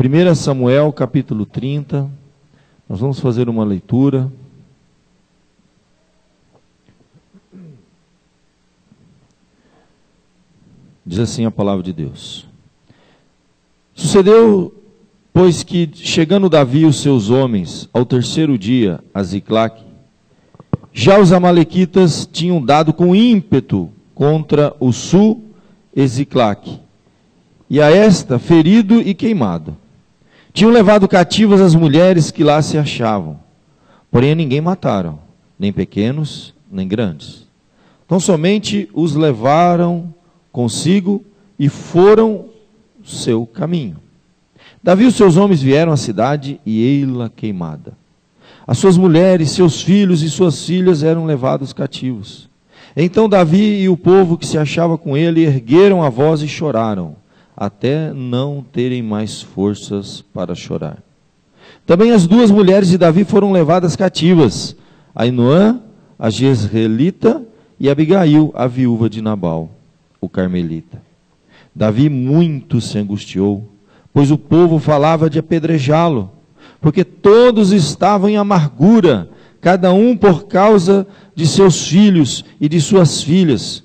1 Samuel, capítulo 30, nós vamos fazer uma leitura. Diz assim a palavra de Deus. Sucedeu, pois que, chegando Davi e os seus homens ao terceiro dia a Ziclague, já os amalequitas tinham dado com ímpeto contra o sul e Ziclague, e a esta ferido e queimado. Tinham levado cativas as mulheres que lá se achavam, porém a ninguém mataram, nem pequenos, nem grandes. Então somente os levaram consigo e foram seu caminho. Davi e os seus homens vieram à cidade e ei-la queimada. As suas mulheres, seus filhos e suas filhas eram levados cativos. Então Davi e o povo que se achava com ele ergueram a voz e choraram, até não terem mais forças para chorar. Também as duas mulheres de Davi foram levadas cativas, Ainoã, a jezreelita, e Abigail, a viúva de Nabal, o carmelita. Davi muito se angustiou, pois o povo falava de apedrejá-lo, porque todos estavam em amargura, cada um por causa de seus filhos e de suas filhas.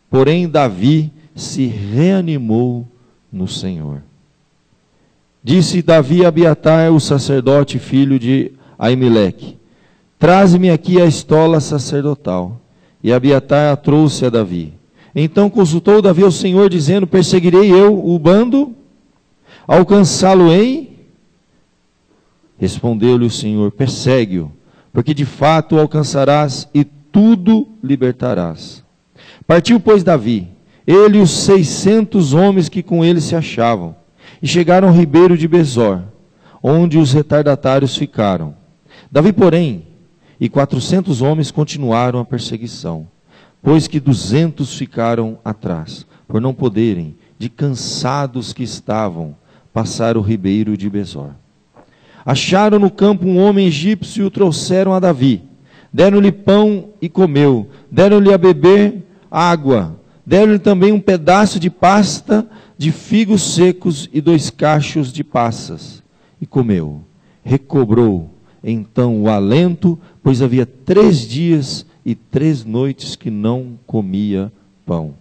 Porém Davi se reanimou no Senhor. Disse Davi a Abiatar, o sacerdote, filho de Aimeleque: traze-me aqui a estola sacerdotal. E Abiatar a trouxe a Davi. Então consultou Davi ao Senhor, dizendo: perseguirei eu o bando? Alcançá-lo-ei? Respondeu-lhe o Senhor: persegue-o, porque de fato o alcançarás e tudo libertarás. Partiu, pois, Davi, ele e os 600 homens que com ele se achavam, e chegaram ao ribeiro de Besor, onde os retardatários ficaram. Davi, porém, e 400 homens continuaram a perseguição, pois que 200 ficaram atrás, por não poderem, de cansados que estavam, passar o ribeiro de Besor. Acharam no campo um homem egípcio e o trouxeram a Davi. Deram-lhe pão e comeu, deram-lhe a beber água, deram-lhe também um pedaço de pasta de figos secos e 2 cachos de passas, e comeu. Recobrou então o alento, pois havia 3 dias e 3 noites que não comia pão,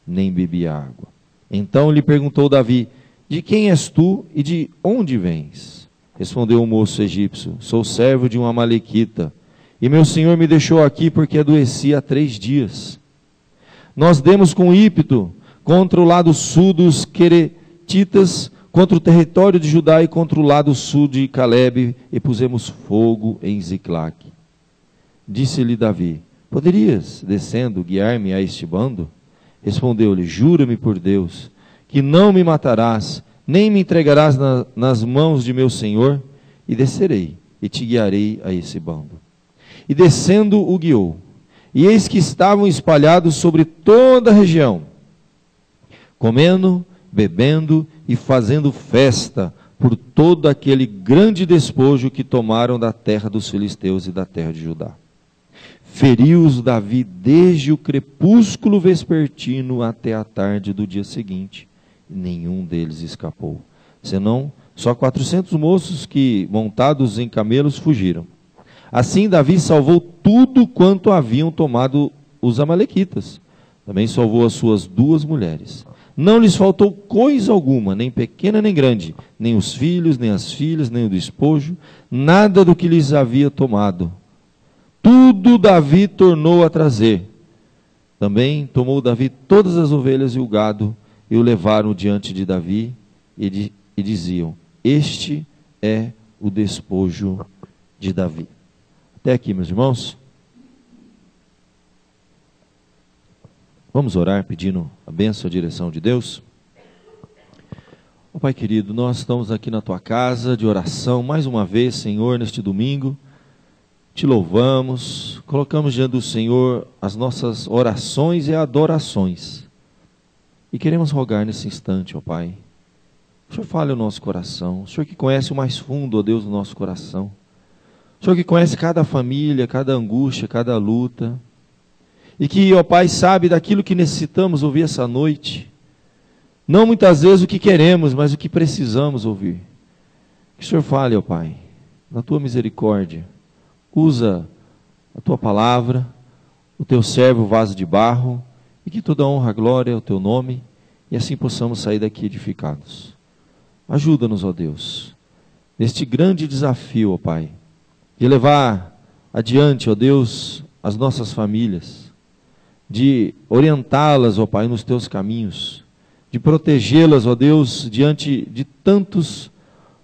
nem bebia água. Então lhe perguntou Davi: de quem és tu e de onde vens? Respondeu o moço egípcio: sou servo de um amalequita, e meu senhor me deixou aqui porque adoeci há 3 dias. Nós demos com ímpeto contra o lado sul dos queretitas, contra o território de Judá e contra o lado sul de Calebe, e pusemos fogo em Ziclague. Disse-lhe Davi: poderias, descendo, guiar-me a este bando? Respondeu-lhe: jura-me por Deus, que não me matarás, nem me entregarás nas mãos de meu senhor, e descerei, e te guiarei a esse bando. E descendo o guiou, e eis que estavam espalhados sobre toda a região, comendo, bebendo e fazendo festa por todo aquele grande despojo que tomaram da terra dos filisteus e da terra de Judá. Feriu-os Davi desde o crepúsculo vespertino até a tarde do dia seguinte, e nenhum deles escapou, senão só 400 moços que, montados em camelos, fugiram. Assim Davi salvou tudo quanto haviam tomado os amalequitas. Também salvou as suas 2 mulheres. Não lhes faltou coisa alguma, nem pequena nem grande, nem os filhos, nem as filhas, nem o despojo, nada do que lhes havia tomado. Tudo Davi tornou a trazer. Também tomou Davi todas as ovelhas e o gado, e o levaram diante de Davi, e diziam: este é o despojo de Davi. Até aqui, meus irmãos. Vamos orar pedindo a bênção e a direção de Deus. Pai querido, nós estamos aqui na Tua casa de oração, mais uma vez, Senhor, neste domingo. Te louvamos, colocamos diante do Senhor as nossas orações e adorações. E queremos rogar nesse instante, ó Pai, o Senhor fale o nosso coração, o Senhor que conhece o mais fundo, ó Deus, do nosso coração. O Senhor que conhece cada família, cada angústia, cada luta. E que, ó Pai, sabe daquilo que necessitamos ouvir essa noite. Não muitas vezes o que queremos, mas o que precisamos ouvir. Que o Senhor fale, ó Pai, na tua misericórdia. Usa a tua palavra, o teu servo vaso de barro, e que toda honra, glória ao teu nome, e assim possamos sair daqui edificados. Ajuda-nos, ó Deus, neste grande desafio, ó Pai, de levar adiante, ó Deus, as nossas famílias, de orientá-las, ó Pai, nos teus caminhos, de protegê-las, ó Deus, diante de tantos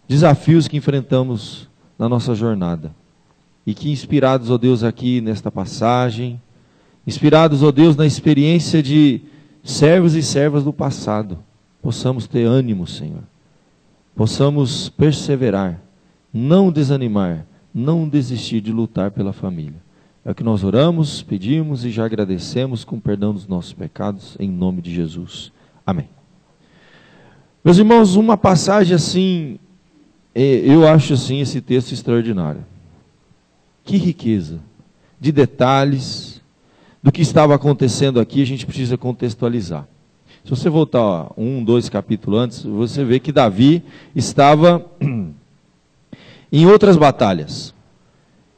desafios que enfrentamos na nossa jornada. E que inspirados, ó Deus, aqui nesta passagem, inspirados, ó Deus, na experiência de servos e servas do passado, possamos ter ânimo, Senhor. Possamos perseverar, não desanimar, não desistir de lutar pela família. É o que nós oramos, pedimos e já agradecemos com perdão dos nossos pecados, em nome de Jesus. Amém. Meus irmãos, uma passagem assim, eu acho assim esse texto extraordinário. Que riqueza de detalhes do que estava acontecendo aqui, a gente precisa contextualizar. Se você voltar 2 capítulos antes, você vê que Davi estava em outras batalhas.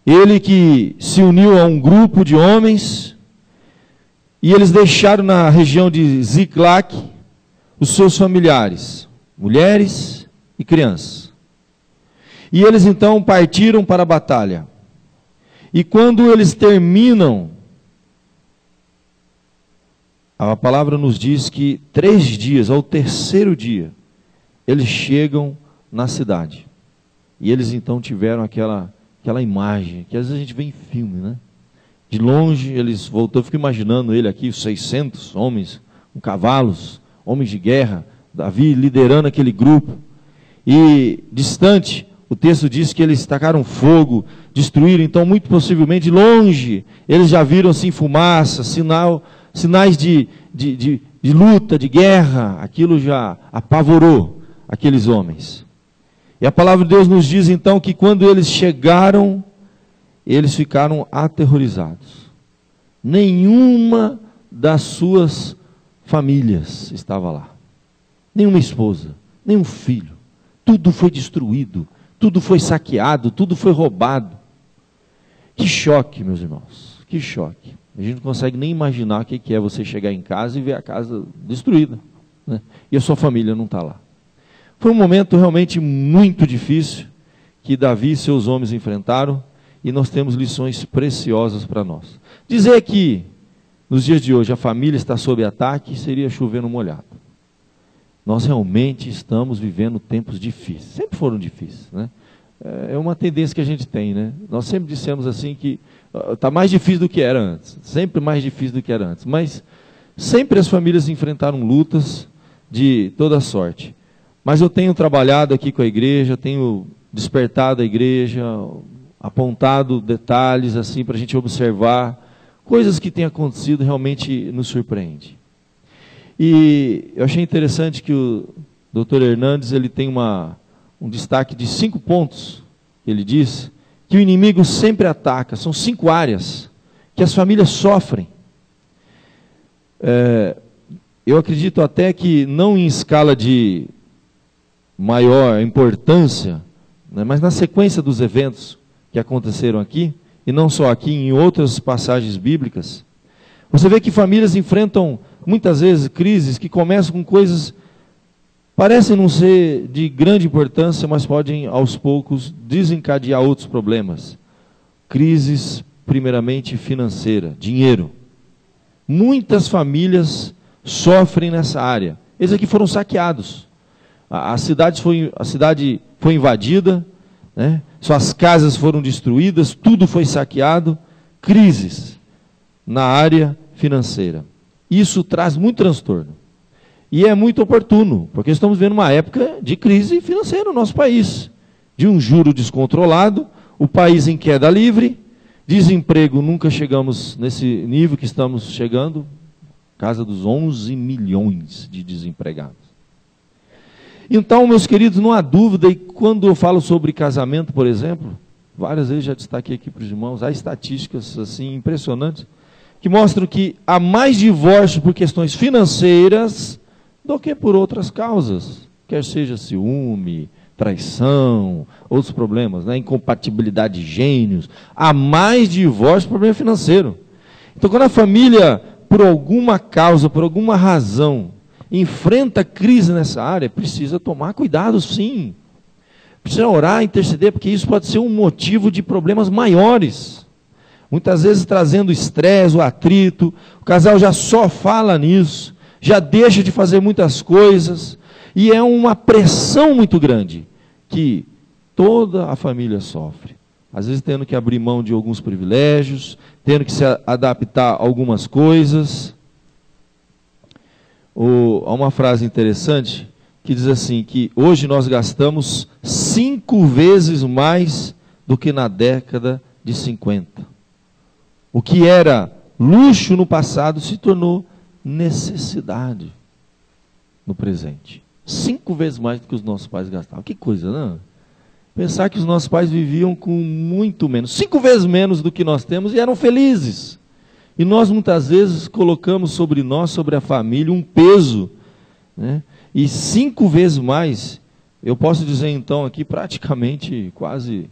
Ele que se uniu a um grupo de homens, e eles deixaram na região de Ziclac os seus familiares, mulheres e crianças. E eles então partiram para a batalha. E quando eles terminam, a palavra nos diz que 3 dias, ao terceiro dia, eles chegam na cidade. E eles então tiveram aquela imagem, que às vezes a gente vê em filme, né? De longe, eles voltou, eu fico imaginando ele aqui, os 600 homens, com cavalos, homens de guerra, Davi liderando aquele grupo. E distante, o texto diz que eles tacaram fogo, destruíram, então muito possivelmente de longe, eles já viram assim fumaça, sinais de luta, de guerra. Aquilo já apavorou aqueles homens. E a palavra de Deus nos diz então que quando eles chegaram, eles ficaram aterrorizados. Nenhuma das suas famílias estava lá. Nenhuma esposa, nenhum filho. Tudo foi destruído, tudo foi saqueado, tudo foi roubado. Que choque, meus irmãos, que choque. A gente não consegue nem imaginar o que é você chegar em casa e ver a casa destruída, né? E a sua família não está lá. Foi um momento realmente muito difícil que Davi e seus homens enfrentaram, e nós temos lições preciosas para nós. Dizer que nos dias de hoje a família está sob ataque seria chover no molhado. Nós realmente estamos vivendo tempos difíceis, sempre foram difíceis, né? É uma tendência que a gente tem, né? Nós sempre dissemos assim que está mais difícil do que era antes, sempre mais difícil do que era antes, mas sempre as famílias enfrentaram lutas de toda sorte. Mas eu tenho trabalhado aqui com a igreja, tenho despertado a igreja, apontado detalhes assim para a gente observar, coisas que têm acontecido realmente nos surpreende. E eu achei interessante que o Dr. Hernandes, ele tem um destaque de 5 pontos. Ele diz que o inimigo sempre ataca, são 5 áreas que as famílias sofrem. Eu acredito até que não em escala de maior importância, né, mas na sequência dos eventos que aconteceram aqui, e não só aqui, em outras passagens bíblicas, você vê que famílias enfrentam muitas vezes crises que começam com coisas parecem não ser de grande importância, mas podem aos poucos desencadear outros problemas. Crises primeiramente financeira, dinheiro. Muitas famílias sofrem nessa área. Eles aqui foram saqueados. A cidade foi invadida, né? Suas casas foram destruídas, tudo foi saqueado. Crises na área financeira. Isso traz muito transtorno. E é muito oportuno, porque estamos vivendo uma época de crise financeira no nosso país. De um juro descontrolado, o país em queda livre, desemprego, nunca chegamos nesse nível que estamos chegando, casa dos 11 milhões de desempregados. Então, meus queridos, não há dúvida, e quando eu falo sobre casamento, por exemplo, várias vezes já destaquei aqui para os irmãos, há estatísticas assim impressionantes, que mostram que há mais divórcio por questões financeiras do que por outras causas, quer seja ciúme, traição, outros problemas, né? Incompatibilidade de gênios, há mais divórcio, problema financeiro. Então, quando a família, por alguma causa, por alguma razão, enfrenta crise nessa área, precisa tomar cuidado, sim. Precisa orar, interceder, porque isso pode ser um motivo de problemas maiores. Muitas vezes trazendo estresse, o atrito, o casal já só fala nisso, já deixa de fazer muitas coisas, e é uma pressão muito grande, que toda a família sofre. Às vezes tendo que abrir mão de alguns privilégios, tendo que se adaptar a algumas coisas. Há uma frase interessante que diz assim, que hoje nós gastamos 5 vezes mais do que na década de 50. O que era luxo no passado se tornou necessidade no presente. 5 vezes mais do que os nossos pais gastavam. Que coisa, não? Pensar que os nossos pais viviam com muito menos, 5 vezes menos do que nós temos, e eram felizes. E nós muitas vezes colocamos sobre nós, sobre a família, um peso, né? E 5 vezes mais, eu posso dizer então aqui, praticamente quase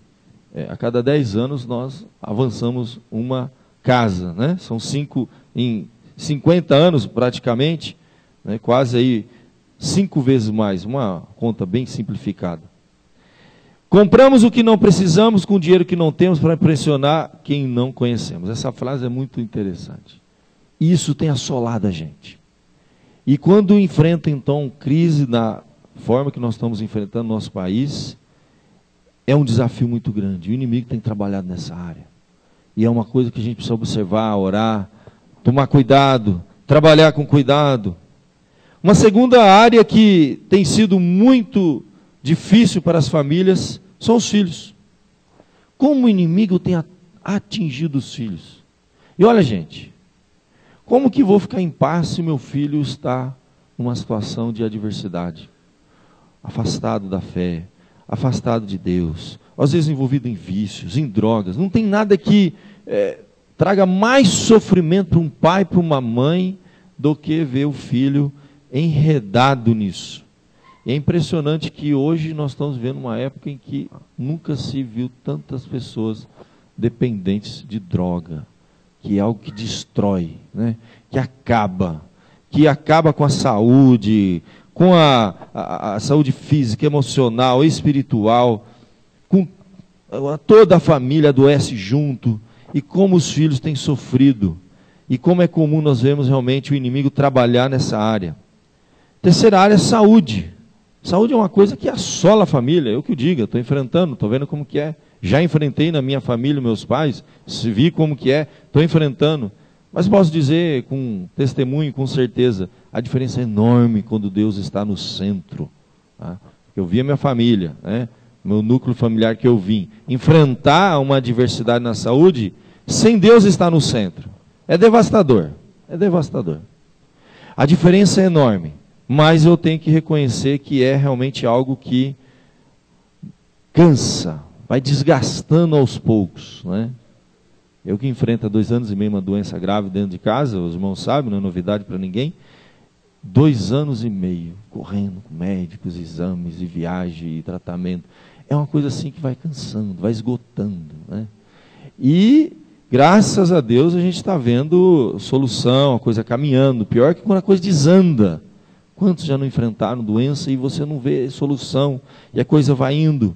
a cada 10 anos nós avançamos uma casa, né? São 5 em 50 anos praticamente, né? Quase aí 5 vezes mais, uma conta bem simplificada. Compramos o que não precisamos com o dinheiro que não temos para impressionar quem não conhecemos. Essa frase é muito interessante. Isso tem assolado a gente. E quando enfrenta então crise na forma que nós estamos enfrentando no nosso país, é um desafio muito grande. O inimigo tem trabalhado nessa área. E é uma coisa que a gente precisa observar, orar, tomar cuidado, trabalhar com cuidado. Uma segunda área que tem sido muito difícil para as famílias são os filhos. Como o inimigo tem atingido os filhos. E olha, gente, como que vou ficar em paz se meu filho está numa situação de adversidade? Afastado da fé, afastado de Deus, às vezes envolvido em vícios, em drogas. Não tem nada que traga mais sofrimento para um pai, para uma mãe, do que ver o filho enredado nisso. E é impressionante que hoje nós estamos vivendo uma época em que nunca se viu tantas pessoas dependentes de droga, que é algo que destrói, né? Que acaba com a saúde, com a saúde física, emocional, espiritual, com toda a família adoece junto, e como os filhos têm sofrido, e como é comum nós vemos realmente o inimigo trabalhar nessa área. Terceira área é saúde. Saúde é uma coisa que assola a família, eu que o diga, estou enfrentando, estou vendo como que é. Já enfrentei na minha família, meus pais, vi como que é, estou enfrentando. Mas posso dizer com testemunho, com certeza, a diferença é enorme quando Deus está no centro. Tá? Eu vi a minha família, né? Meu núcleo familiar que eu vim, enfrentar uma adversidade na saúde, sem Deus estar no centro. É devastador, é devastador. A diferença é enorme. Mas eu tenho que reconhecer que é realmente algo que cansa, vai desgastando aos poucos, né? Eu que enfrento há 2 anos e meio uma doença grave dentro de casa, os irmãos sabem, não é novidade para ninguém. 2 anos e meio, correndo com médicos, exames e viagem e tratamento. É uma coisa assim que vai cansando, vai esgotando, né? E graças a Deus a gente está vendo solução, a coisa caminhando. Pior que quando a coisa desanda. Quantos já não enfrentaram doença e você não vê solução, e a coisa vai indo?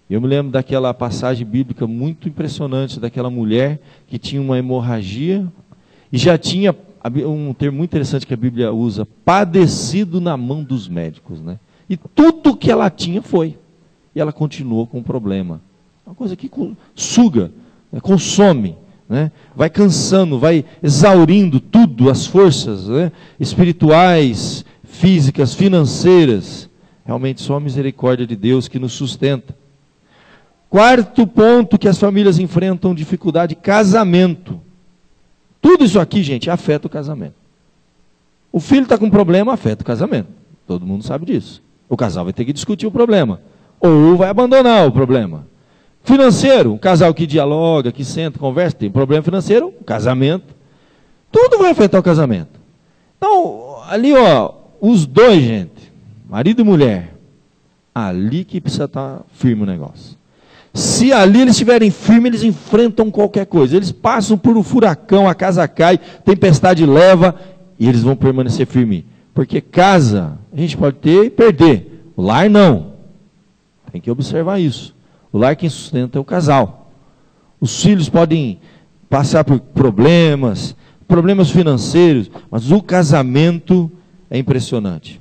Eu me lembro daquela passagem bíblica muito impressionante, daquela mulher que tinha uma hemorragia, e já tinha, um termo muito interessante que a Bíblia usa, padecido na mão dos médicos, né? E tudo que ela tinha foi, e ela continuou com o problema. Uma coisa que suga, né? Consome, né? Vai cansando, vai exaurindo tudo, as forças, né? Espirituais, físicas, financeiras. Realmente só a misericórdia de Deus que nos sustenta. Quarto ponto que as famílias enfrentam dificuldade: casamento. Tudo isso aqui, gente, afeta o casamento. O filho está com problema, afeta o casamento. Todo mundo sabe disso. O casal vai ter que discutir o problema, ou vai abandonar o problema. Financeiro, um casal que dialoga, que senta, conversa, tem problema financeiro, casamento. Tudo vai afetar o casamento. Então, ali, ó, os dois, gente, marido e mulher, Ali que precisa estar firme o negócio. Se ali eles estiverem firmes, eles enfrentam qualquer coisa. Eles passam por um furacão, a casa cai, tempestade leva, e eles vão permanecer firmes. Porque casa, a gente pode ter e perder. O lar não. Tem que observar isso. O lar quem sustenta é o casal. Os filhos podem passar por problemas financeiros, mas o casamento é impressionante.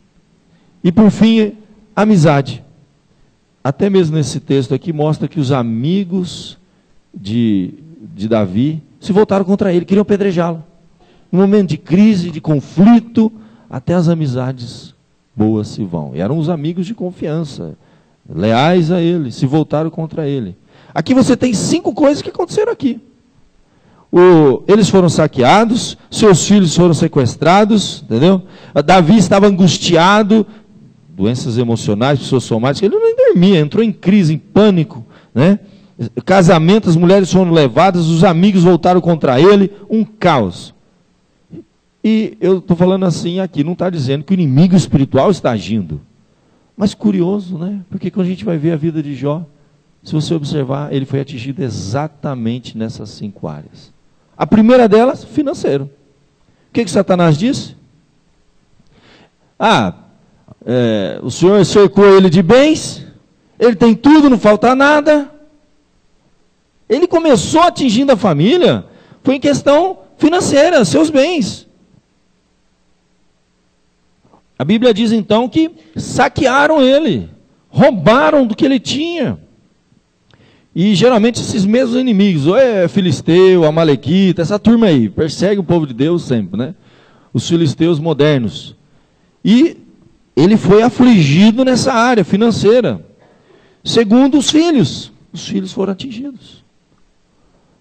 E por fim, amizade. Até mesmo nesse texto aqui mostra que os amigos de Davi se voltaram contra ele, queriam apedrejá-lo. No momento de crise, de conflito, até as amizades boas se vão. E eram os amigos de confiança, leais a ele, se voltaram contra ele. Aqui você tem 5 coisas que aconteceram aqui. Eles foram saqueados, seus filhos foram sequestrados, entendeu? Davi estava angustiado, doenças emocionais, pessoas somáticas, ele não dormia, entrou em crise, em pânico, né? Casamento, as mulheres foram levadas, os amigos voltaram contra ele, um caos. E eu estou falando assim aqui, não está dizendo que o inimigo espiritual está agindo. Mas curioso, né? Porque quando a gente vai ver a vida de Jó, se você observar, ele foi atingido exatamente nessas 5 áreas. A primeira delas, financeiro. O que Satanás disse? O Senhor cercou ele de bens, ele tem tudo, não falta nada. Ele começou atingindo a família, foi em questão financeira, seus bens. A Bíblia diz então que saquearam ele, roubaram do que ele tinha. E geralmente esses mesmos inimigos, ou é filisteu, amalequita, essa turma aí, persegue o povo de Deus sempre, né? Os filisteus modernos. E ele foi afligido nessa área financeira. Segundo, os filhos foram atingidos.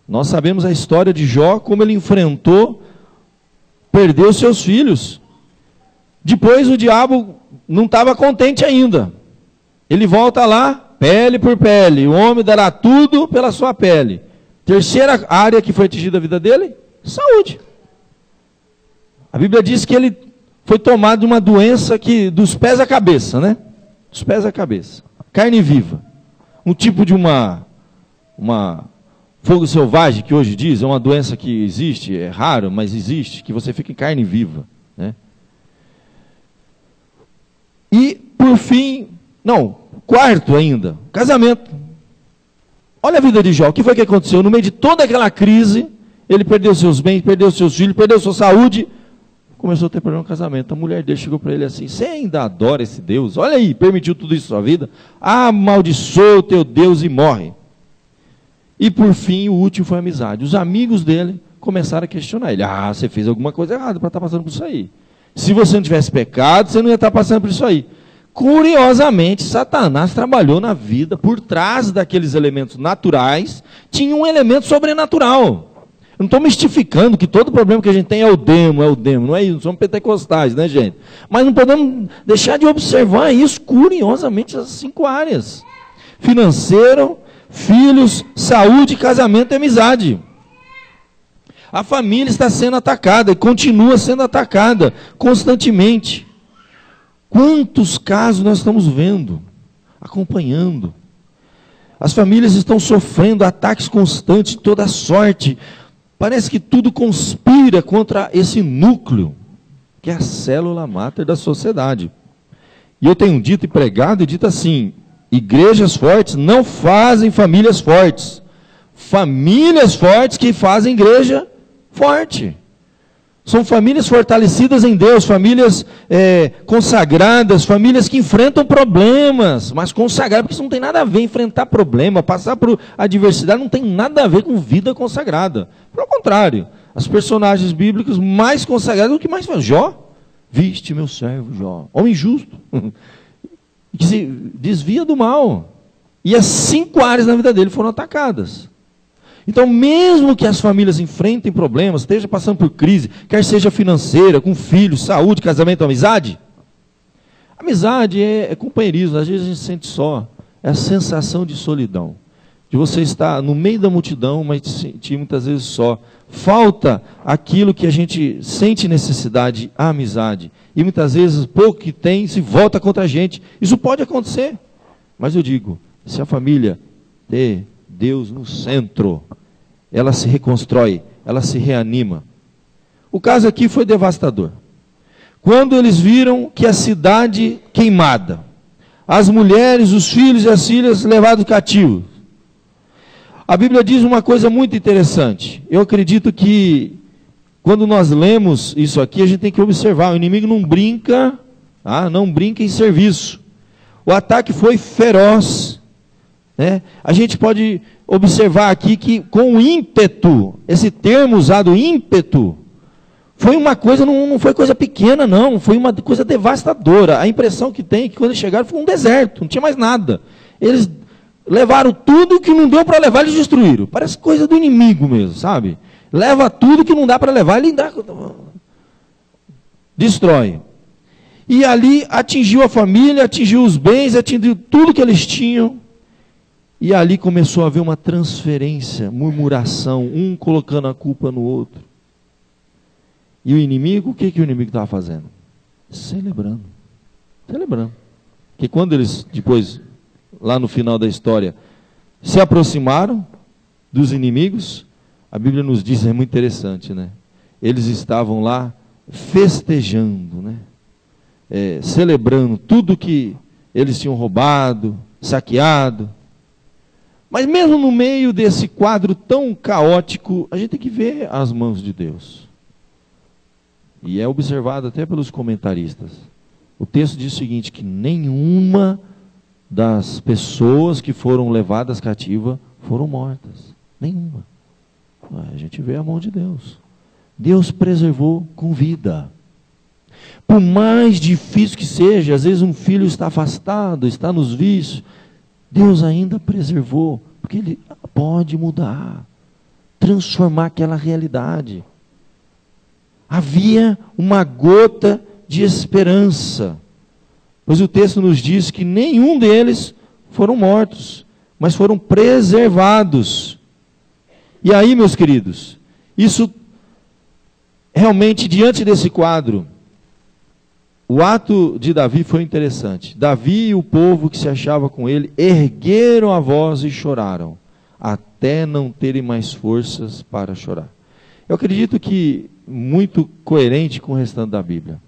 Nós sabemos a história de Jó, como ele enfrentou, perdeu seus filhos. Depois o diabo não estava contente ainda. Ele volta lá, pele por pele, o homem dará tudo pela sua pele. Terceira área que foi atingida a vida dele, saúde. A Bíblia diz que ele foi tomado de uma doença que dos pés à cabeça, né? Dos pés à cabeça. Carne viva. Um tipo de uma fogo selvagem, que hoje diz, é uma doença que existe, é raro, mas existe, que você fica em carne viva, né? E, por fim, quarto ainda, casamento. Olha a vida de Jó, o que foi que aconteceu? No meio de toda aquela crise, ele perdeu seus bens, perdeu seus filhos, perdeu sua saúde, começou a ter problema no casamento. A mulher dele chegou para ele assim: você ainda adora esse Deus? Olha aí, permitiu tudo isso na sua vida? Amaldiçoa o teu Deus e morre. E por fim, o último foi a amizade. Os amigos dele começaram a questionar ele: você fez alguma coisa errada para estar passando por isso aí. Se você não tivesse pecado, você não ia estar passando por isso aí. Curiosamente, Satanás trabalhou na vida, por trás daqueles elementos naturais, tinha um elemento sobrenatural. Eu não estou mistificando que todo problema que a gente tem é o demo, não é isso, não somos pentecostais, né, gente? Mas não podemos deixar de observar isso, curiosamente, essas 5 áreas. Financeiro, filhos, saúde, casamento e amizade. A família está sendo atacada e continua sendo atacada constantemente. Quantos casos nós estamos vendo, acompanhando? As famílias estão sofrendo ataques constantes de toda sorte. Parece que tudo conspira contra esse núcleo, que é a célula máter da sociedade. E eu tenho dito e pregado e dito assim: igrejas fortes não fazem famílias fortes. Famílias fortes que fazem igreja forte. São famílias fortalecidas em Deus, famílias consagradas, famílias que enfrentam problemas, mas consagradas, porque isso não tem nada a ver, enfrentar problema, passar por adversidade, não tem nada a ver com vida consagrada. Pelo contrário, os personagens bíblicos mais consagrados, o que mais faz? Jó, viste meu servo Jó, homem justo, que se desvia do mal. E as 5 áreas na vida dele foram atacadas. Então, mesmo que as famílias enfrentem problemas, esteja passando por crise, quer seja financeira, com filhos, saúde, casamento, amizade. Amizade é companheirismo, às vezes a gente sente só. É a sensação de solidão. De você estar no meio da multidão, mas se sentir muitas vezes só. Falta aquilo que a gente sente necessidade, a amizade. E muitas vezes, pouco que tem, se volta contra a gente. Isso pode acontecer. Mas eu digo, se a família ter Deus no centro, ela se reconstrói, ela se reanima. O caso aqui foi devastador. Quando eles viram que a cidade queimada, as mulheres, os filhos e as filhas levados cativos. A Bíblia diz uma coisa muito interessante. Eu acredito que quando nós lemos isso aqui, a gente tem que observar. O inimigo não brinca, não brinca em serviço. O ataque foi feroz, né? A gente pode observar aqui que com ímpeto, esse termo usado, ímpeto, foi uma coisa, não foi coisa pequena não, foi uma coisa devastadora. A impressão que tem é que quando eles chegaram foi um deserto, não tinha mais nada. Eles levaram tudo que não deu para levar, eles destruíram. Parece coisa do inimigo mesmo, sabe? Leva tudo que não dá para levar, ele destrói. E ali atingiu a família, atingiu os bens, atingiu tudo que eles tinham. E ali começou a haver uma transferência, murmuração, um colocando a culpa no outro. E o inimigo, o que o inimigo estava fazendo? Celebrando. Celebrando. Porque quando eles, depois, lá no final da história, se aproximaram dos inimigos, a Bíblia nos diz, é muito interessante, né? Eles estavam lá festejando, né? Celebrando tudo que eles tinham roubado, saqueado. Mas mesmo no meio desse quadro tão caótico, a gente tem que ver as mãos de Deus. E é observado até pelos comentaristas. O texto diz o seguinte, que nenhuma das pessoas que foram levadas cativa foram mortas. Nenhuma. A gente vê a mão de Deus. Deus preservou com vida. Por mais difícil que seja, às vezes um filho está afastado, está nos vícios, Deus ainda preservou, porque Ele pode mudar, transformar aquela realidade. Havia uma gota de esperança, pois o texto nos diz que nenhum deles foram mortos, mas foram preservados. E aí, meus queridos, isso realmente, diante desse quadro, o ato de Davi foi interessante. Davi e o povo que se achava com ele ergueram a voz e choraram, até não terem mais forças para chorar. Eu acredito que muito coerente com o restante da Bíblia.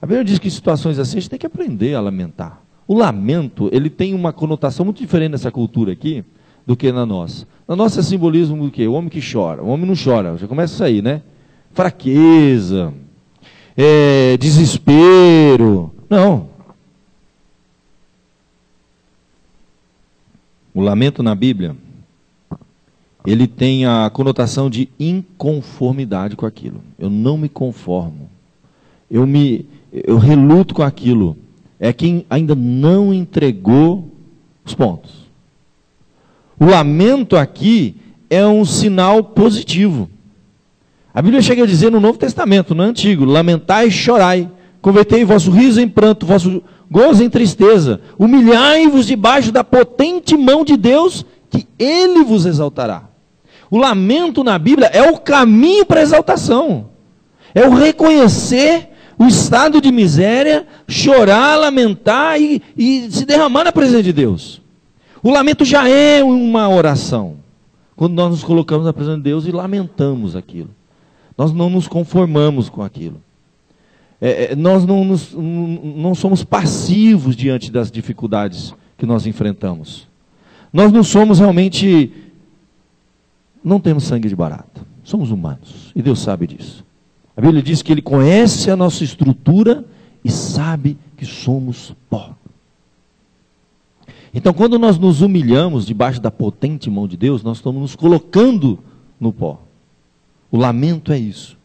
A Bíblia diz que em situações assim a gente tem que aprender a lamentar. O lamento, ele tem uma conotação muito diferente nessa cultura aqui do que na nossa. Na nossa é simbolismo do quê? O homem que chora. O homem não chora, já começa a sair, né? Fraqueza, desespero. Não. O lamento na Bíblia, ele tem a conotação de inconformidade com aquilo. Eu não me conformo. Eu reluto com aquilo. É quem ainda não entregou os pontos. O lamento aqui é um sinal positivo. A Bíblia chega a dizer no Novo Testamento, no Antigo, lamentai e chorai, convertei vosso riso em pranto, vosso gozo em tristeza, humilhai-vos debaixo da potente mão de Deus, que Ele vos exaltará. O lamento na Bíblia é o caminho para a exaltação. É o reconhecer o estado de miséria, chorar, lamentar e se derramar na presença de Deus. O lamento já é uma oração. Quando nós nos colocamos na presença de Deus e lamentamos aquilo. Nós não nos conformamos com aquilo. Nós não somos passivos diante das dificuldades que nós enfrentamos. Nós não somos realmente... Não temos sangue de barata. Somos humanos. E Deus sabe disso. A Bíblia diz que Ele conhece a nossa estrutura e sabe que somos pó. Então, quando nós nos humilhamos debaixo da potente mão de Deus, nós estamos nos colocando no pó. O lamento é isso.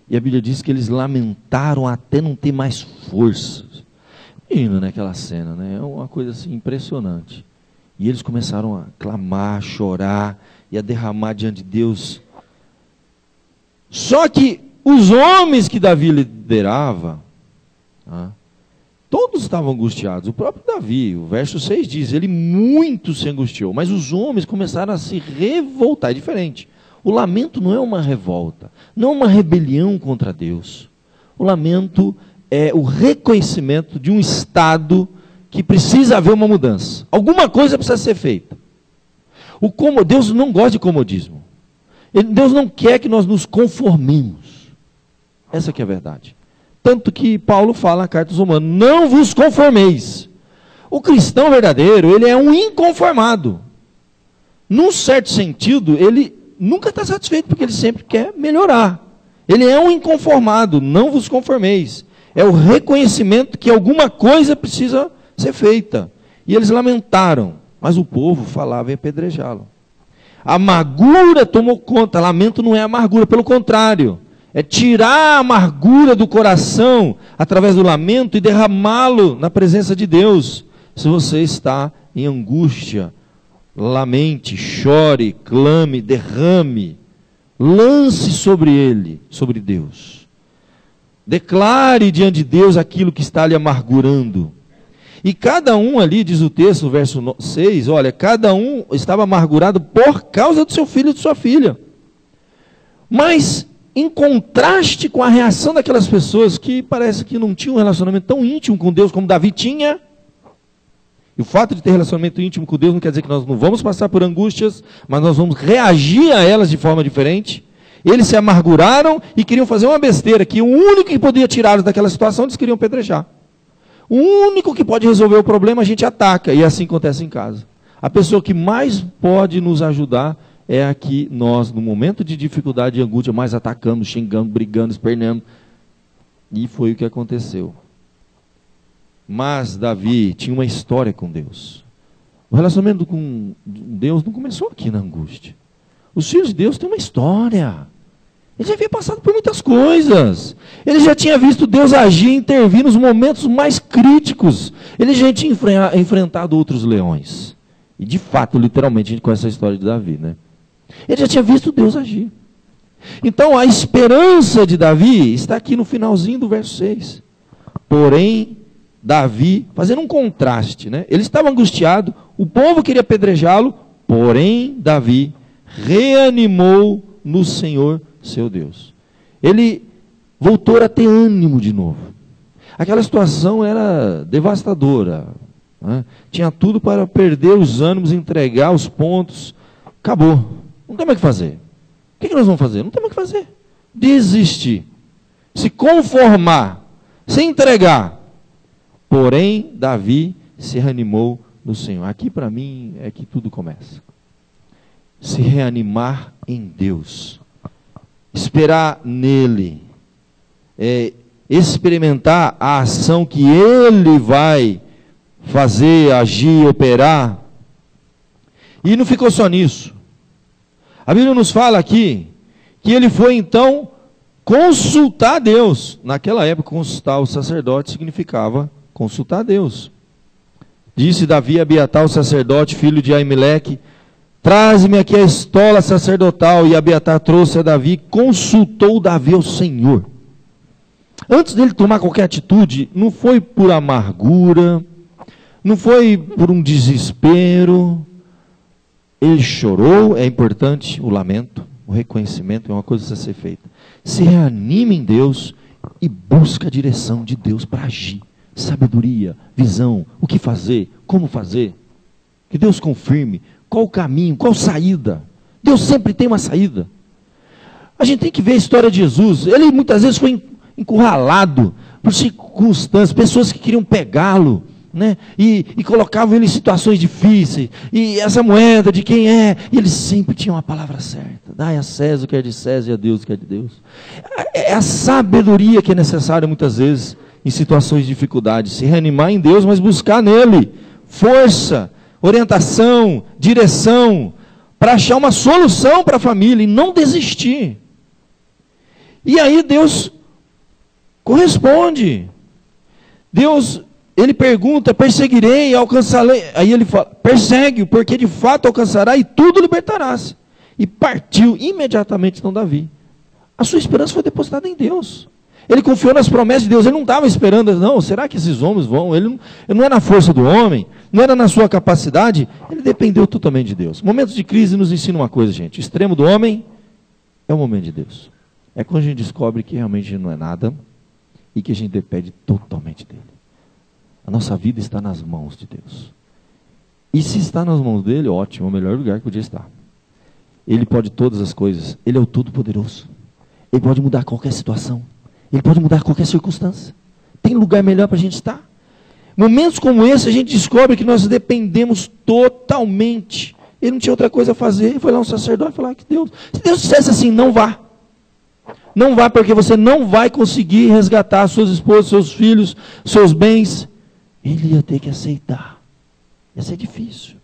E a Bíblia diz que eles lamentaram até não ter mais forças. Imagina, né, aquela cena, né? É uma coisa assim impressionante. E eles começaram a clamar, a chorar e a derramar diante de Deus. Só que os homens que Davi liderava, todos estavam angustiados. O próprio Davi, o verso 6 diz, ele muito se angustiou. Mas os homens começaram a se revoltar. É diferente. O lamento não é uma revolta, não é uma rebelião contra Deus. O lamento é o reconhecimento de um estado que precisa haver uma mudança. Alguma coisa precisa ser feita. Deus não gosta de comodismo. Deus não quer que nós nos conformemos. Essa que é a verdade. Tanto que Paulo fala na carta aos Romanos, não vos conformeis. O cristão verdadeiro, ele é um inconformado. Num certo sentido, ele nunca está satisfeito, porque ele sempre quer melhorar. Ele é um inconformado, não vos conformeis. É o reconhecimento que alguma coisa precisa ser feita. E eles lamentaram, mas o povo falava em apedrejá-lo. A amargura tomou conta. Lamento não é amargura, pelo contrário. É tirar a amargura do coração através do lamento e derramá-lo na presença de Deus. Se você está em angústia, lamente, chore, clame, derrame, lance sobre ele, sobre Deus. Declare diante de Deus aquilo que está lhe amargurando. E cada um ali, diz o texto, no verso 6, olha, cada um estava amargurado por causa do seu filho e de sua filha. Mas, em contraste com a reação daquelas pessoas que parece que não tinham um relacionamento tão íntimo com Deus como Davi tinha, e o fato de ter relacionamento íntimo com Deus não quer dizer que nós não vamos passar por angústias, mas nós vamos reagir a elas de forma diferente. Eles se amarguraram e queriam fazer uma besteira, que o único que podia tirá-los daquela situação, eles queriam apedrejar. O único que pode resolver o problema, a gente ataca, e assim acontece em casa. A pessoa que mais pode nos ajudar é a que nós, no momento de dificuldade e angústia, mais atacamos, xingamos, brigando, esperneamos. E foi o que aconteceu. Mas Davi tinha uma história com Deus. O relacionamento com Deus não começou aqui na angústia. Os filhos de Deus têm uma história. Ele já havia passado por muitas coisas. Ele já tinha visto Deus agir e intervir nos momentos mais críticos. Ele já tinha enfrentado outros leões. E de fato, literalmente, a gente conhece a história de Davi, né? Ele já tinha visto Deus agir. Então, a esperança de Davi está aqui no finalzinho do verso 6. Porém, Davi, fazendo um contraste, né? Ele estava angustiado, o povo queria apedrejá-lo, porém, Davi reanimou no Senhor, seu Deus. Ele voltou a ter ânimo de novo. Aquela situação era devastadora, né? Tinha tudo para perder os ânimos, entregar os pontos. Acabou. Não tem mais o que fazer. O que nós vamos fazer? Não tem mais o que fazer. Desistir. Se conformar. Se entregar. Porém, Davi se reanimou no Senhor. Aqui para mim é que tudo começa. Se reanimar em Deus. Esperar nele. Experimentar a ação que ele vai fazer, agir, operar. E não ficou só nisso. A Bíblia nos fala aqui que ele foi então consultar Deus. Naquela época, consultar o sacerdote significava consultar a Deus. Disse Davi a Abiatar, o sacerdote, filho de Aimeleque, traze-me aqui a estola sacerdotal. E Abiatar trouxe a Davi, consultou Davi ao Senhor. Antes dele tomar qualquer atitude, não foi por amargura, não foi por um desespero. Ele chorou, é importante o lamento, o reconhecimento é uma coisa que precisa ser feita. Se reanime em Deus e busca a direção de Deus para agir. Sabedoria, visão, o que fazer, como fazer. Que Deus confirme qual o caminho, qual saída. Deus sempre tem uma saída. A gente tem que ver a história de Jesus. Ele muitas vezes foi encurralado por circunstâncias, pessoas que queriam pegá-lo, né? E colocavam ele em situações difíceis. E essa moeda de quem é? E ele sempre tinha uma palavra certa. Dai a César o que é de César e a Deus o que é de Deus. É a sabedoria que é necessária muitas vezes em situações de dificuldade. Se reanimar em Deus, mas buscar nele força, orientação, direção, para achar uma solução para a família e não desistir. E aí Deus corresponde. Deus, ele pergunta, perseguirei, alcançarei. Aí ele fala, persegue-o, porque de fato alcançará e tudo libertarás. E partiu imediatamente então Davi. A sua esperança foi depositada em Deus. Ele confiou nas promessas de Deus. Ele não estava esperando, não, será que esses homens vão? Ele não era na força do homem, não era na sua capacidade. Ele dependeu totalmente de Deus. Momentos de crise nos ensinam uma coisa, gente. O extremo do homem é o momento de Deus. É quando a gente descobre que realmente não é nada e que a gente depende totalmente dele. A nossa vida está nas mãos de Deus. E se está nas mãos dele, ótimo, é o melhor lugar que podia estar. Ele pode todas as coisas. Ele é o Todo-Poderoso. Ele pode mudar qualquer situação. Ele pode mudar qualquer circunstância. Tem lugar melhor para a gente estar? Momentos como esse, a gente descobre que nós dependemos totalmente. Ele não tinha outra coisa a fazer. Ele foi lá um sacerdote e falou que Deus... Se Deus dissesse assim, não vá. Não vá, porque você não vai conseguir resgatar suas esposas, seus filhos, seus bens. Ele ia ter que aceitar. Ia ser difícil.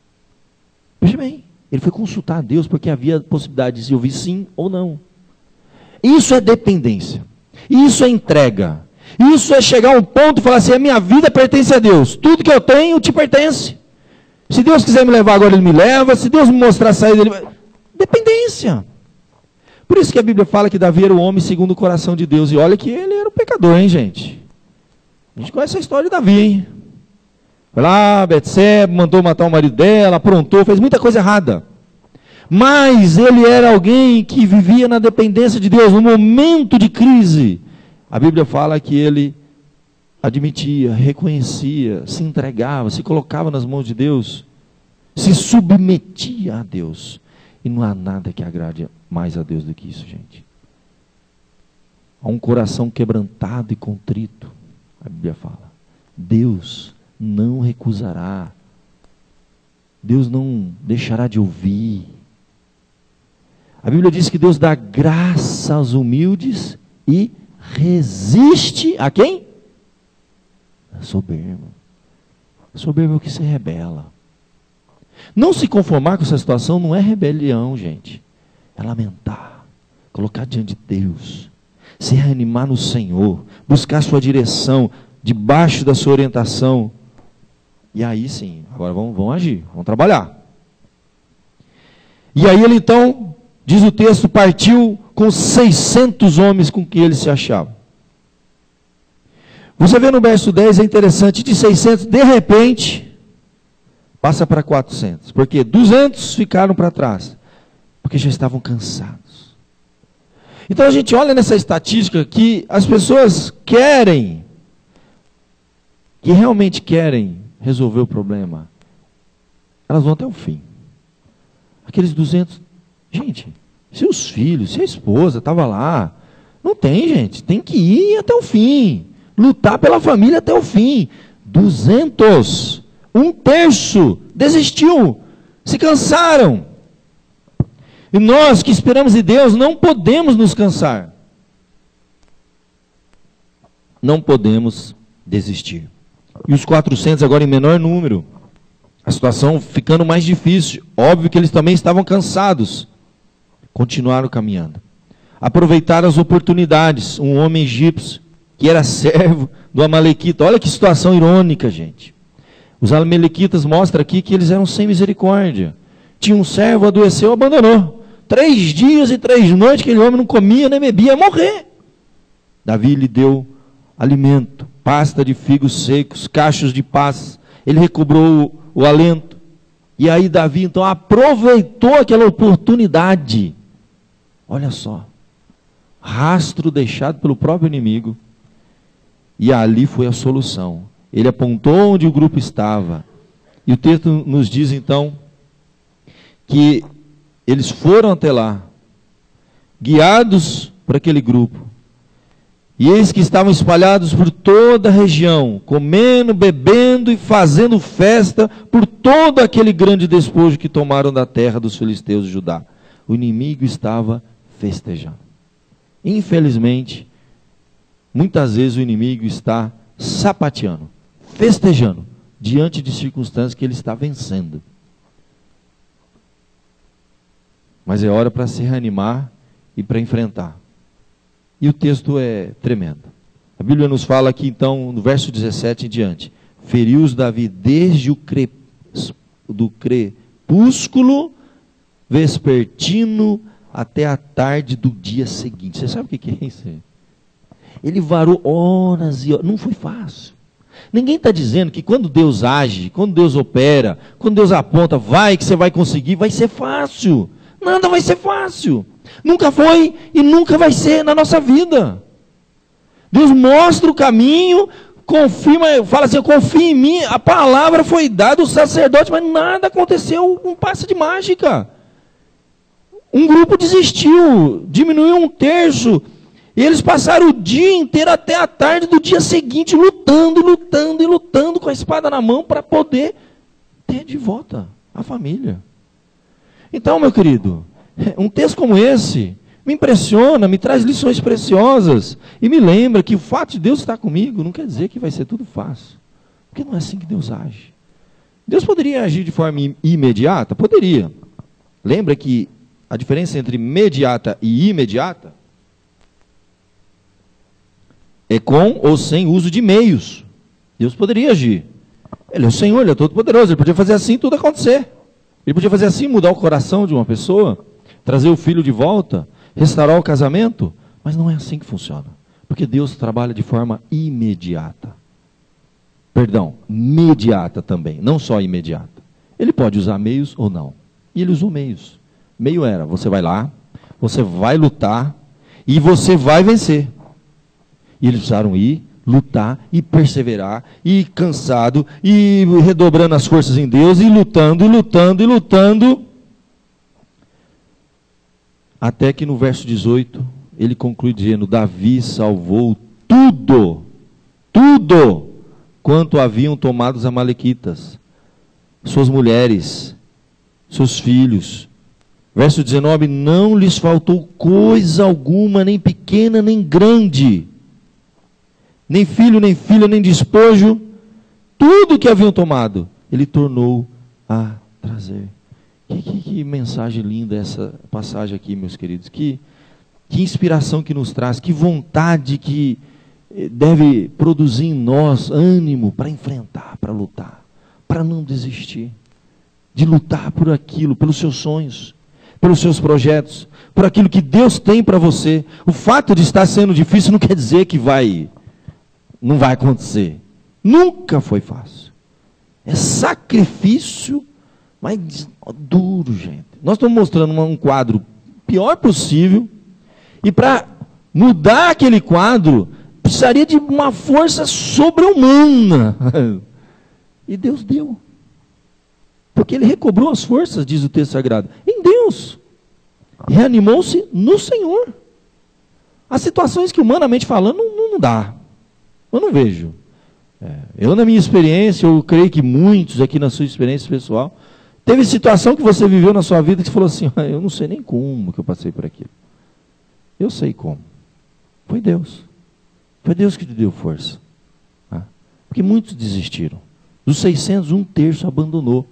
Veja bem, ele foi consultar a Deus porque havia possibilidade de se ouvir sim ou não. Isso é dependência. Isso é entrega. Isso é chegar a um ponto e falar assim, a minha vida pertence a Deus. Tudo que eu tenho te pertence. Se Deus quiser me levar agora, Ele me leva. Se Deus me mostrar a saída, Ele vai... Dependência. Por isso que a Bíblia fala que Davi era o homem segundo o coração de Deus. E olha que ele era um pecador, hein, gente? A gente conhece a história de Davi, hein? Foi lá, Betseba, mandou matar o marido dela, aprontou, fez muita coisa errada. Mas ele era alguém que vivia na dependência de Deus. No momento de crise, a Bíblia fala que ele admitia, reconhecia, se entregava, se colocava nas mãos de Deus, se submetia a Deus. E não há nada que agrade mais a Deus do que isso, gente. Há um coração quebrantado e contrito, a Bíblia fala. Deus não recusará. Deus não deixará de ouvir. A Bíblia diz que Deus dá graça aos humildes e resiste a quem? A soberbo. A soberbo é o que se rebela. Não se conformar com essa situação não é rebelião, gente. É lamentar, colocar diante de Deus, se reanimar no Senhor, buscar sua direção, debaixo da sua orientação. E aí sim, agora vamos agir, vamos trabalhar. E aí ele então, diz o texto, partiu com 600 homens com que ele se achava. Você vê no verso 10, é interessante, de 600, de repente, passa para 400. Porque 200 ficaram para trás, porque já estavam cansados. Então a gente olha nessa estatística que as pessoas querem, que realmente querem resolver o problema, elas vão até o fim. Aqueles 200, gente, se os filhos, se a esposa estava lá, não tem, gente, tem que ir até o fim, lutar pela família até o fim. 200, 1/3 desistiu, se cansaram. E nós que esperamos em Deus não podemos nos cansar. Não podemos desistir. E os 400 agora em menor número. A situação ficando mais difícil. Óbvio que eles também estavam cansados. Continuaram caminhando. Aproveitaram as oportunidades. Um homem egípcio, que era servo do Amalequita. Olha que situação irônica, gente. Os Amalequitas mostram aqui que eles eram sem misericórdia. Tinha um servo, adoeceu, abandonou. 3 dias e 3 noites, aquele homem não comia nem bebia, ia morrer. Davi lhe deu alimento, pasta de figos secos, cachos de passas. Ele recobrou o alento. E aí Davi então aproveitou aquela oportunidade. Olha só. Rastro deixado pelo próprio inimigo. E ali foi a solução. Ele apontou onde o grupo estava. E o texto nos diz então que eles foram até lá, guiados por aquele grupo. E eis que estavam espalhados por toda a região, comendo, bebendo e fazendo festa por todo aquele grande despojo que tomaram da terra dos filisteus de Judá. O inimigo estava festejando. Infelizmente, muitas vezes o inimigo está sapateando, festejando, diante de circunstâncias que ele está vencendo. Mas é hora para se reanimar e para enfrentar. E o texto é tremendo. A Bíblia nos fala aqui então, no verso 17 em diante. Feriu-os Davi desde do crepúsculo vespertino até a tarde do dia seguinte. Você sabe o que é isso? Ele varou horas e horas. Não foi fácil. Ninguém está dizendo que quando Deus age, quando Deus opera, quando Deus aponta, vai que você vai conseguir, vai ser fácil. Nada vai ser fácil. Nunca foi e nunca vai ser na nossa vida. Deus mostra o caminho, confirma, fala assim, confia em mim, a palavra foi dada, o sacerdote, mas nada aconteceu, um passe de mágica. Um grupo desistiu, diminuiu 1/3, e eles passaram o dia inteiro até a tarde do dia seguinte, lutando com a espada na mão para poder ter de volta a família. Então, meu querido, um texto como esse me impressiona, me traz lições preciosas e me lembra que o fato de Deus estar comigo não quer dizer que vai ser tudo fácil, porque não é assim que Deus age. Deus poderia agir de forma imediata? Poderia. Lembra que a diferença entre imediata e imediata é com ou sem uso de meios. Deus poderia agir. Ele é o Senhor, Ele é todo poderoso, Ele podia fazer assim tudo acontecer. Ele podia fazer assim, mudar o coração de uma pessoa, trazer o filho de volta, restaurar o casamento, mas não é assim que funciona, porque Deus trabalha de forma imediata. Perdão, mediata também, não só imediata. Ele pode usar meios ou não, e Ele usou meios. Meio era, você vai lá, você vai lutar, e você vai vencer. E eles precisaram ir, lutar e perseverar, e cansado, e redobrando as forças em Deus, e lutando, até que no verso 18, ele conclui dizendo, Davi salvou tudo, quanto haviam tomado os amalequitas, suas mulheres, seus filhos. Verso 19, não lhes faltou coisa alguma, nem pequena, nem grande, nem filho, nem filha, nem despojo, tudo que haviam tomado, ele tornou a trazer. Que mensagem linda essa passagem aqui, meus queridos. Que inspiração que nos traz, que vontade que deve produzir em nós ânimo para enfrentar, para lutar, para não desistir, de lutar por aquilo, pelos seus sonhos, pelos seus projetos, por aquilo que Deus tem para você. O fato de estar sendo difícil não quer dizer que não vai acontecer. Nunca foi fácil. É sacrifício, mas duro, gente. Nós estamos mostrando um quadro pior possível, e para mudar aquele quadro, precisaria de uma força sobre-humana. E Deus deu. Porque Ele recobrou as forças, diz o texto sagrado, em Deus. Reanimou-se no Senhor. As situações que, humanamente falando, não dá. Eu não vejo. Eu, na minha experiência, eu creio que muitos aqui na sua experiência pessoal, teve situação que você viveu na sua vida que você falou assim, eu não sei nem como que eu passei por aquilo. Eu sei como. Foi Deus. Foi Deus que te deu força. Porque muitos desistiram. Dos 600, 1/3 abandonou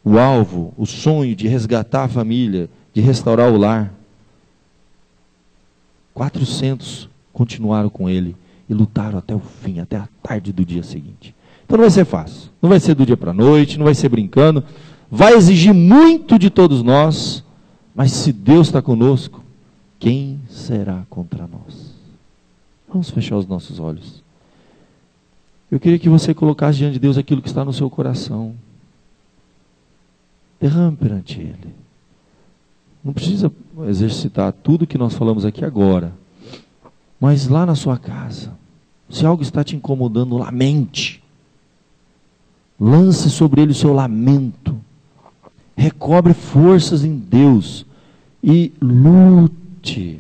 o alvo, o sonho de resgatar a família, de restaurar o lar. 400 continuaram com ele e lutaram até o fim, até a tarde do dia seguinte. Então não vai ser fácil, não vai ser do dia para a noite, não vai ser brincando, vai exigir muito de todos nós, mas se Deus está conosco, quem será contra nós? Vamos fechar os nossos olhos. Eu queria que você colocasse diante de Deus aquilo que está no seu coração. Derrame perante Ele. Não precisa exercitar tudo que nós falamos aqui agora, mas lá na sua casa, se algo está te incomodando, lamente. Lance sobre ele o seu lamento. Recobre forças em Deus. E lute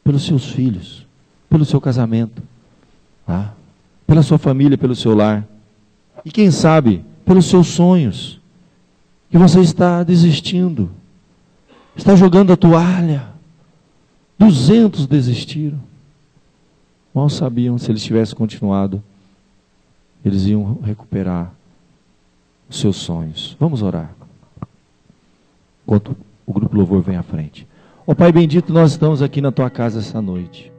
pelos seus filhos, pelo seu casamento, pela sua família, pelo seu lar. E quem sabe, pelos seus sonhos, que você está desistindo, está jogando a toalha. 200 desistiram. Mal sabiam, se eles tivessem continuado, eles iam recuperar os seus sonhos. Vamos orar. Enquanto o grupo louvor vem à frente. Ó Pai bendito, nós estamos aqui na Tua casa essa noite.